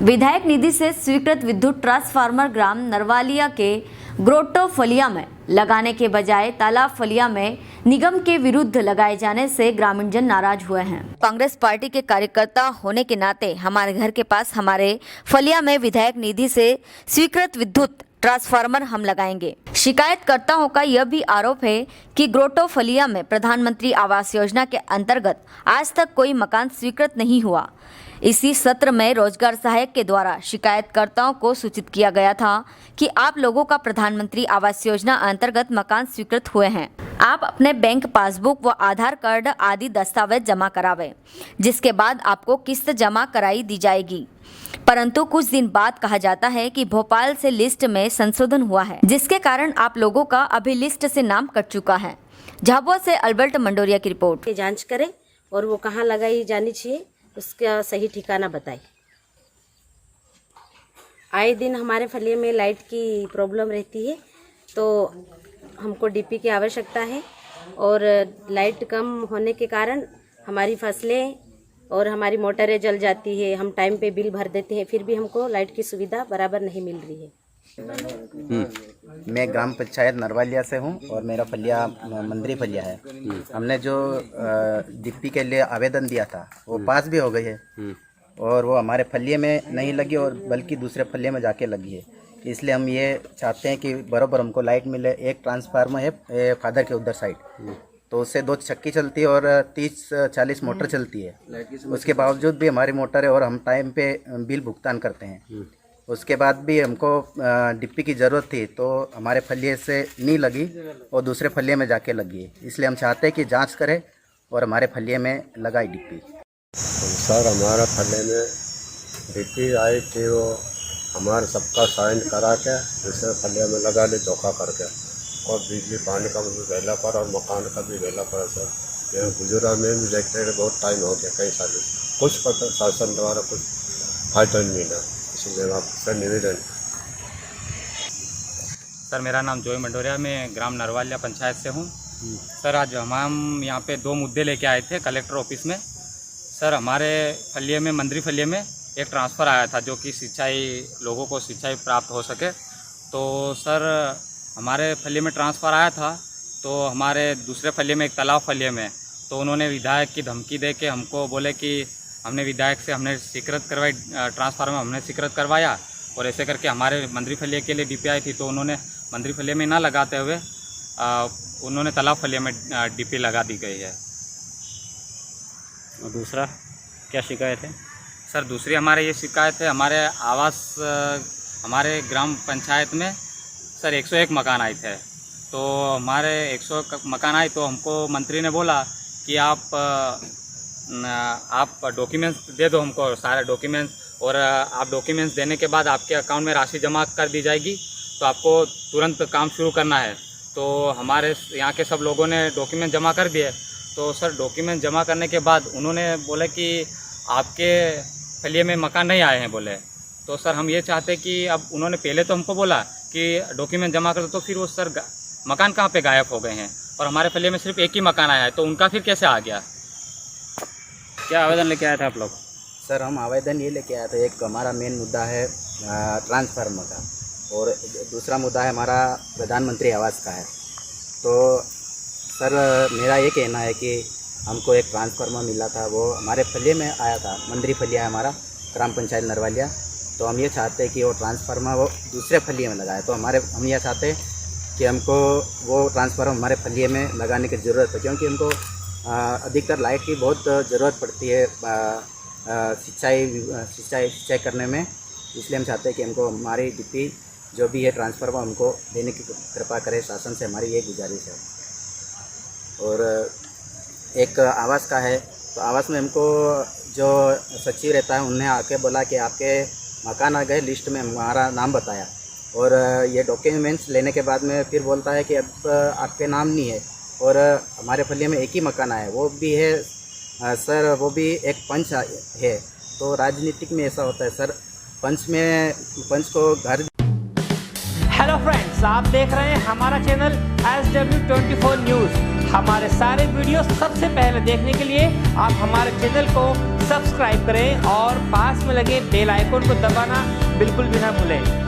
विधायक निधि से स्वीकृत विद्युत ट्रांसफार्मर ग्राम नरवालिया के ग्रोटो फलिया में लगाने के बजाय तालाब फलिया में निगम के विरुद्ध लगाए जाने से ग्रामीणजन नाराज हुए हैं। कांग्रेस पार्टी के कार्यकर्ता होने के नाते हमारे घर के पास हमारे फलिया में विधायक निधि से स्वीकृत विद्युत ट्रांसफार्मर हम लगाएंगे। शिकायतकर्ताओं का यह भी आरोप है कि ग्रोटो फलिया में प्रधानमंत्री आवास योजना के अंतर्गत आज तक कोई मकान स्वीकृत नहीं हुआ। इसी सत्र में रोजगार सहायक के द्वारा शिकायतकर्ताओं को सूचित किया गया था कि आप लोगों का प्रधानमंत्री आवास योजना अंतर्गत मकान स्वीकृत हुए हैं। आप अपने बैंक पासबुक व आधार कार्ड आदि दस्तावेज जमा करावें, जिसके बाद आपको किस्त जमा कराई दी जाएगी। परंतु कुछ दिन बाद कहा जाता है कि भोपाल से लिस्ट में संशोधन हुआ है, जिसके कारण आप लोगों का अभी लिस्ट से नाम कट चुका है। झाबुआ से अल्बर्ट मंडोरिया की रिपोर्ट। जांच करें और वो कहाँ लगाई जानी चाहिए उसका सही ठिकाना बताए। आए दिन हमारे फलिये में लाइट की प्रॉब्लम रहती है, तो हमको डीपी की आवश्यकता है और लाइट कम होने के कारण हमारी फसलें और हमारी मोटरें जल जाती है। हम टाइम पे बिल भर देते हैं, फिर भी हमको लाइट की सुविधा बराबर नहीं मिल रही है। मैं ग्राम पंचायत नरवालिया से हूँ और मेरा फलिया मंदिरी फलिया है। हमने जो डिप्टी के लिए आवेदन दिया था वो पास भी हो गई है और वो हमारे फलिये में नहीं लगी और बल्कि दूसरे फलिये में जाके लगी है। इसलिए हम ये चाहते हैं कि बराबर हमको लाइट मिले। एक ट्रांसफार्मर है फादर के उधर साइड, तो उससे 2 चक्की चलती है और 30-40 मोटर चलती है। उसके बावजूद भी हमारी मोटर है और हम टाइम पे बिल भुगतान करते हैं। उसके बाद भी हमको डिप्पी की ज़रूरत थी, तो हमारे फलिये से नहीं लगी और दूसरे फलिये में जाके लगी है। इसलिए हम चाहते हैं कि जांच करें और हमारे फलिये में लगाई डिप्पी। सर हमारा फलिये में डिप्पी आई थी, वो हमारे सबका साइन करा के दूसरे फलिये में लगा ली धोखा करके, और बिजली पानी का भी वेला पर और मकान का भी वेला पर। सर ये गुजरा में भी देखते हैं बहुत टाइम हो गया, कई सालों से कुछ शासन द्वारा कुछ फायदा नहीं मिला, इसलिए आपसे निवेदन। सर मेरा नाम जोई मंडोरिया, मैं ग्राम नरवालिया पंचायत से हूँ। सर आज हम यहाँ पे 2 मुद्दे लेके आए थे कलेक्टर ऑफिस में। सर हमारे फलिये में मंदिरी फलिये में एक ट्रांसफ़र आया था जो कि लोगों को सिंचाई प्राप्त हो सके। तो सर हमारे फलिये में ट्रांसफ़र आया था, तो हमारे दूसरे फलिये में एक तालाब फलिये में, तो उन्होंने विधायक की धमकी दे के हमको बोले कि हमने विधायक से हमने स्वीकृत करवाई, ट्रांसफार्मर हमने स्वीकृत करवाया और ऐसे करके हमारे मंदिरी फलिये के लिए डीपी आई थी, तो उन्होंने मंदिरी फलिये में ना लगाते हुए उन्होंने तालाब फलिये में डीपी लगा दी गई है। और दूसरा क्या शिकायत है? सर दूसरी हमारे ये शिकायत है, हमारे ग्राम पंचायत में सर 101 मकान आए थे, तो हमारे 101 मकान आए तो हमको मंत्री ने बोला कि आप डॉक्यूमेंट्स दे दो हमको, सारे डॉक्यूमेंट्स, और आप डॉक्यूमेंट्स देने के बाद आपके अकाउंट में राशि जमा कर दी जाएगी, तो आपको तुरंत काम शुरू करना है। तो हमारे यहाँ के सब लोगों ने डॉक्यूमेंट जमा कर दिए। तो सर डॉक्यूमेंट जमा करने के बाद उन्होंने बोले कि आपके फलिये में मकान नहीं आए हैं बोले। तो सर हम ये चाहते कि अब उन्होंने पहले तो हमको बोला कि डॉक्यूमेंट जमा कर दो, तो फिर वो सर मकान कहाँ पे गायब हो गए हैं और हमारे फलिये में सिर्फ एक ही मकान आया है, तो उनका फिर कैसे आ गया? क्या आवेदन लेके आया था आप लोग? सर हम आवेदन ये लेके आए थे, एक हमारा मेन मुद्दा है ट्रांसफार्मर का और दूसरा मुद्दा है हमारा प्रधानमंत्री आवास का है। तो सर मेरा ये कहना है कि हमको एक ट्रांसफार्मर मिला था, वो हमारे फलिये में आया था, मंदिरी फलिया है हमारा ग्राम पंचायत नरवालिया। तो हम ये चाहते हैं कि वो ट्रांसफार्मर वो दूसरे फलिये में लगाए। तो हम ये चाहते हैं कि हमको वो ट्रांसफार्मर हमारे फलिये में लगाने की ज़रूरत है, क्योंकि हमको अधिकतर लाइट की बहुत ज़रूरत पड़ती है सिंचाई करने में। इसलिए हम चाहते हैं कि हमको हमारी डिप्टी जो भी है ट्रांसफार्मर हमको देने की कृपा करे, शासन से हमारी ये गुजारिश है। और एक आवास का है, तो आवास में हमको जो सचिव रहता है उन्हें आके बोला कि आपके मकान आ गए, लिस्ट में हमारा नाम बताया, और ये डॉक्यूमेंट्स लेने के बाद में फिर बोलता है कि अब आपके नाम नहीं है और हमारे फलिये में एक ही मकान आया है, वो भी है सर, वो भी एक पंच है। तो राजनीतिक में ऐसा होता है सर, पंच को घर। हेलो फ्रेंड्स, आप देख रहे हैं हमारा चैनल SW24 न्यूज़। हमारे सारे वीडियो सबसे पहले देखने के लिए आप हमारे चैनल को सब्सक्राइब करें और पास में लगे बेल आइकन को दबाना बिल्कुल भी ना भूलें।